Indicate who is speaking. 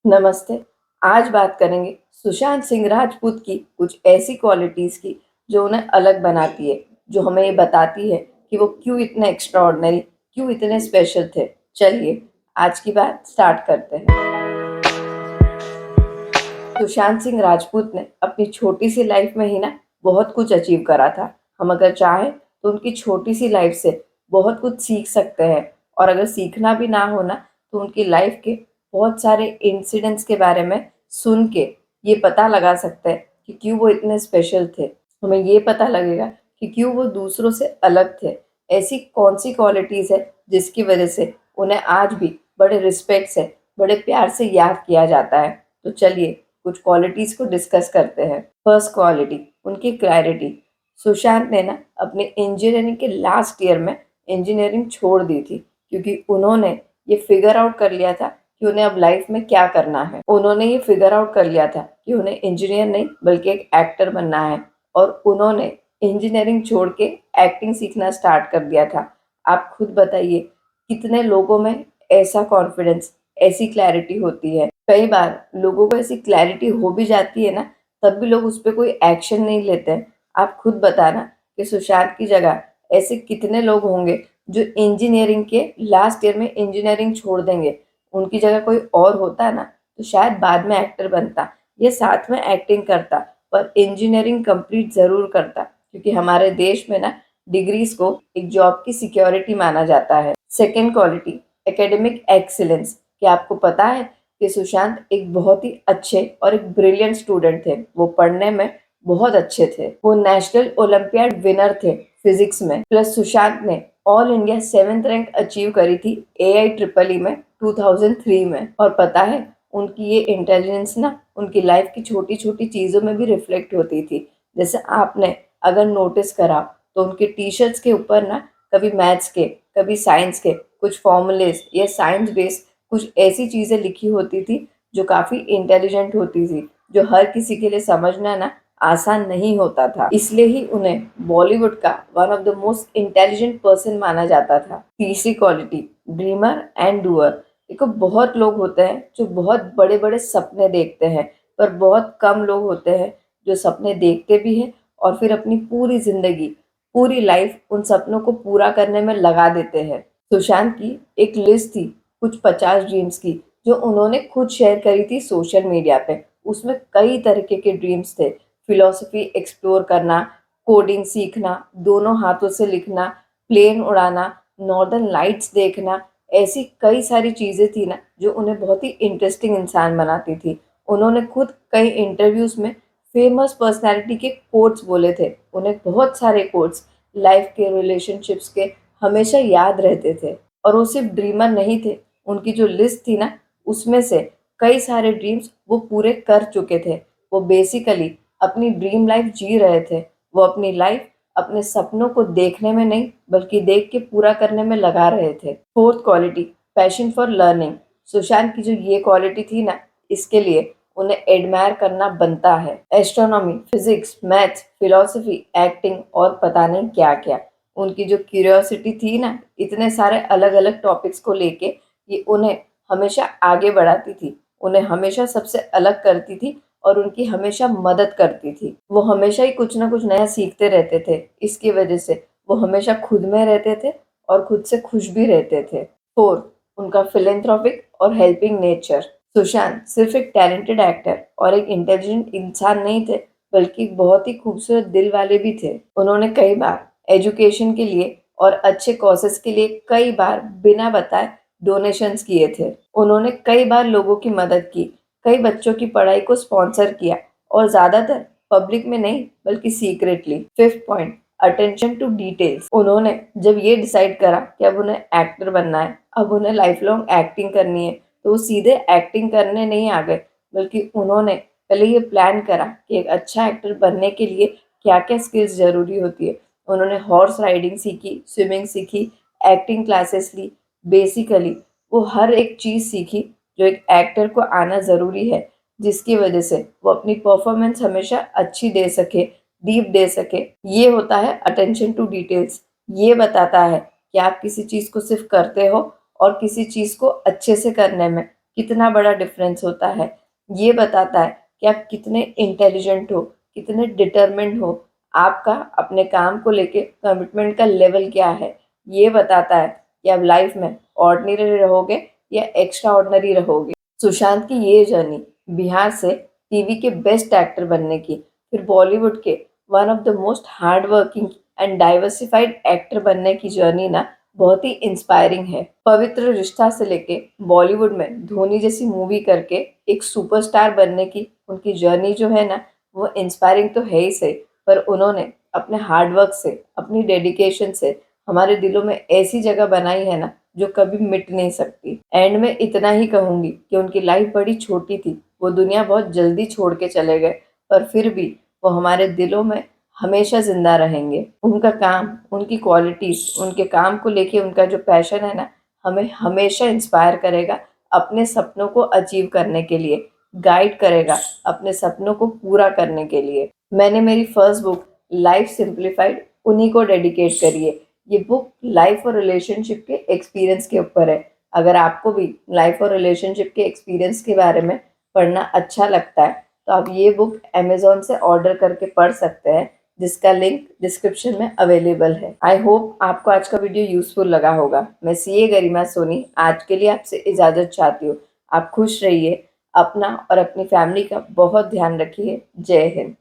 Speaker 1: नमस्ते। आज बात करेंगे सुशांत सिंह राजपूत की कुछ ऐसी क्वालिटीज़ की जो उन्हें अलग बनाती है, जो हमें ये बताती है कि वो क्यों इतने एक्स्ट्राऑर्डिनरी, क्यों इतने स्पेशल थे। चलिए, आज की बात स्टार्ट करते हैं। सुशांत सिंह राजपूत ने अपनी छोटी सी लाइफ में ही ना बहुत कुछ अचीव करा था। हम अगर चाहें तो उनकी छोटी सी लाइफ से बहुत कुछ सीख सकते हैं, और अगर सीखना भी ना हो ना तो उनकी लाइफ के बहुत सारे इंसिडेंट्स के बारे में सुन के ये पता लगा सकते हैं कि क्यों वो इतने स्पेशल थे। हमें ये पता लगेगा कि क्यों वो दूसरों से अलग थे। ऐसी कौन सी क्वालिटीज़ है जिसकी वजह से उन्हें आज भी बड़े रिस्पेक्ट से, बड़े प्यार से याद किया जाता है। तो चलिए कुछ क्वालिटीज़ को डिस्कस करते हैं। फर्स्ट क्वालिटी, उनकी क्लैरिटी। सुशांत ने ना अपने इंजीनियरिंग के लास्ट ईयर में इंजीनियरिंग छोड़ दी थी, क्योंकि उन्होंने ये फिगर आउट कर लिया था कि उन्हें अब लाइफ में क्या करना है। उन्होंने ये फिगर आउट कर लिया था कि उन्हें इंजीनियर नहीं बल्कि एक एक्टर बनना है, और उन्होंने इंजीनियरिंग छोड़ के एक्टिंग सीखना स्टार्ट कर दिया था। आप खुद बताइए कितने लोगों में ऐसा कॉन्फिडेंस, ऐसी क्लैरिटी होती है। कई बार लोगों को ऐसी क्लैरिटी हो भी जाती है ना, तब भी लोग उस पे कोई एक्शन नहीं लेते हैं। आप खुद बताना कि सुशांत की जगह ऐसे कितने लोग होंगे जो इंजीनियरिंग के लास्ट ईयर में इंजीनियरिंग छोड़ देंगे। उनकी जगह कोई और होता ना तो शायद बाद में एक्टर बनता या साथ में एक्टिंग करता, पर इंजीनियरिंग कंप्लीट ज़रूर करता, क्योंकि हमारे देश में ना डिग्रीज को एक जॉब की सिक्योरिटी माना जाता है। Second quality, academic excellence. क्या आपको पता है कि सुशांत एक बहुत ही अच्छे और एक ब्रिलियंट स्टूडेंट थे। वो पढ़ने में बहुत अच्छे थे। वो नेशनल ओलंपियाड विनर थे फिजिक्स में। प्लस सुशांत ने all India 7th rank achieve करी थी AIEEE में 2003 में। और पता है उनकी ये इंटेलिजेंस ना उनकी लाइफ की छोटी छोटी चीज़ों में भी रिफ्लेक्ट होती थी। जैसे आपने अगर नोटिस करा तो उनके टी शर्ट्स के ऊपर ना कभी मैथ्स के, कभी साइंस के कुछ फॉर्मूलेस या साइंस बेस्ड कुछ ऐसी चीज़ें लिखी होती थी जो काफ़ी इंटेलिजेंट होती थी, जो हर किसी के लिए समझना ना आसान नहीं होता था। इसलिए ही उन्हें बॉलीवुड का one of the most intelligent person माना जाता था। तीसरी क्वालिटी, ड्रीमर एंड डूअर। देखो, बहुत लोग होते हैं जो बहुत बड़े बड़े सपने देखते हैं, पर बहुत कम लोग होते हैं जो सपने देखते भी हैं और फिर अपनी पूरी जिंदगी, पूरी लाइफ उन सपनों को पूरा करने में लगा देते हैं। सुशांत की एक लिस्ट थी कुछ 50 ड्रीम्स की, जो उन्होंने खुद शेयर करी थी सोशल मीडिया पे। उसमें कई तरीके के ड्रीम्स थे। फिलॉसफी एक्सप्लोर करना, कोडिंग सीखना, दोनों हाथों से लिखना, प्लेन उड़ाना, नॉर्दर्न लाइट्स देखना। ऐसी कई सारी चीज़ें थी ना जो उन्हें बहुत ही इंटरेस्टिंग इंसान बनाती थी। उन्होंने खुद कई इंटरव्यूज़ में फेमस पर्सनैलिटी के कोट्स बोले थे। उन्हें बहुत सारे कोट्स लाइफ के, रिलेशनशिप्स के हमेशा याद रहते थे। और वो सिर्फ ड्रीमर नहीं थे, उनकी जो लिस्ट थी ना उसमें से कई सारे ड्रीम्स वो पूरे कर चुके थे। वो बेसिकली अपनी ड्रीम लाइफ जी रहे थे। वो अपनी लाइफ अपने सपनों को देखने में नहीं बल्कि देख के पूरा करने में लगा रहे थे। Fourth quality, passion for learning. Sushant की जो ये क्वालिटी थी ना, इसके लिए उन्हें एडमायर करना बनता है। Astronomy, physics, maths, philosophy, acting और पता नहीं क्या क्या। उनकी जो क्यूरियोसिटी थी ना इतने सारे अलग अलग टॉपिक्स को लेके, ये उन्हें हमेशा आगे बढ़ाती थी, उन्हें हमेशा सबसे अलग करती थी और उनकी हमेशा मदद करती थी। वो हमेशा ही कुछ ना कुछ नया सीखते रहते थे। इसकी वजह से वो हमेशा खुद में रहते थे और खुद से खुश भी रहते थे। फोर्थ, उनका फिलेंथ्रोपिक और हेल्पिंग नेचर। सुशांत सिर्फ एक टैलेंटेड एक्टर और एक इंटेलिजेंट इंसान नहीं थे, बल्कि बहुत ही खूबसूरत दिल वाले भी थे। उन्होंने कई बार एजुकेशन के लिए और अच्छे कॉजेस के लिए कई बार बिना बताए डोनेशंस किए थे। उन्होंने कई बार लोगों की मदद की, कई बच्चों की पढ़ाई को स्पॉन्सर किया, और ज़्यादातर पब्लिक में नहीं बल्कि secretly. Fifth point, attention to details. उन्होंने जब ये डिसाइड करा कि अब उन्हें एक्टर बनना है, अब उन्हें लाइफ लॉन्ग एक्टिंग करनी है, तो वो सीधे एक्टिंग करने नहीं आ गए, बल्कि उन्होंने पहले ये प्लान करा कि एक अच्छा एक्टर बनने के लिए क्या क्या स्किल्स ज़रूरी होती है। उन्होंने हॉर्स राइडिंग सीखी, स्विमिंग सीखी, एक्टिंग क्लासेस ली। बेसिकली वो हर एक चीज़ सीखी जो एक एक्टर को आना ज़रूरी है, जिसकी वजह से वो अपनी परफॉर्मेंस हमेशा अच्छी दे सके, डीप दे सके। ये होता है अटेंशन टू डिटेल्स। ये बताता है कि आप किसी चीज़ को सिर्फ करते हो और किसी चीज़ को अच्छे से करने में कितना बड़ा डिफरेंस होता है। ये बताता है कि आप कितने इंटेलिजेंट हो, कितने डिटरमिन्ड हो, आपका अपने काम को लेके कमिटमेंट का लेवल क्या है। ये बताता है कि आप लाइफ में ऑर्डिनरी रहोगे या एक्स्ट्रा ऑर्डिनरी रहोगे। सुशांत की ये जर्नी बिहार से टीवी के बेस्ट एक्टर बनने की, फिर बॉलीवुड के one of the most hard working and diversified actor बनने की जर्नी ना बहुत ही इंस्पायरिंग है। पवित्र रिश्ता से लेके बॉलीवुड में धोनी जैसी मूवी करके एक सुपरस्टार बनने की उनकी जर्नी जो है ना, वो इंस्पायरिंग तो है ही सही, पर उन्होंने अपने हार्ड वर्क से, अपनी डेडिकेशन से हमारे दिलों में ऐसी जगह बनाई है ना, जो कभी मिट नहीं सकती। एंड में इतना ही कहूंगी कि उनकी लाइफ बड़ी छोटी थी, वो दुनिया बहुत जल्दी छोड़ के चले गए, पर फिर भी वो हमारे दिलों में हमेशा जिंदा रहेंगे। उनका काम, उनकी क्वालिटीज, उनके काम को लेके उनका जो पैशन है ना, हमें हमेशा इंस्पायर करेगा अपने सपनों को अचीव करने के लिए, गाइड करेगा अपने सपनों को पूरा करने के लिए। मैंने मेरी फर्स्ट बुक लाइफ सिंप्लीफाइड उन्हीं को डेडिकेट करी है। ये बुक लाइफ और रिलेशनशिप के एक्सपीरियंस के ऊपर है। अगर आपको भी लाइफ और रिलेशनशिप के एक्सपीरियंस के बारे में पढ़ना अच्छा लगता है, तो आप ये बुक अमेज़न से ऑर्डर करके पढ़ सकते हैं, जिसका लिंक डिस्क्रिप्शन में अवेलेबल है। आई होप आपको आज का वीडियो यूजफुल लगा होगा। मैं सीए गरिमा सोनी आज के लिए आपसे इजाज़त चाहती हूँ। आप खुश रहिए, अपना और अपनी फैमिली का बहुत ध्यान रखिए। जय हिंद।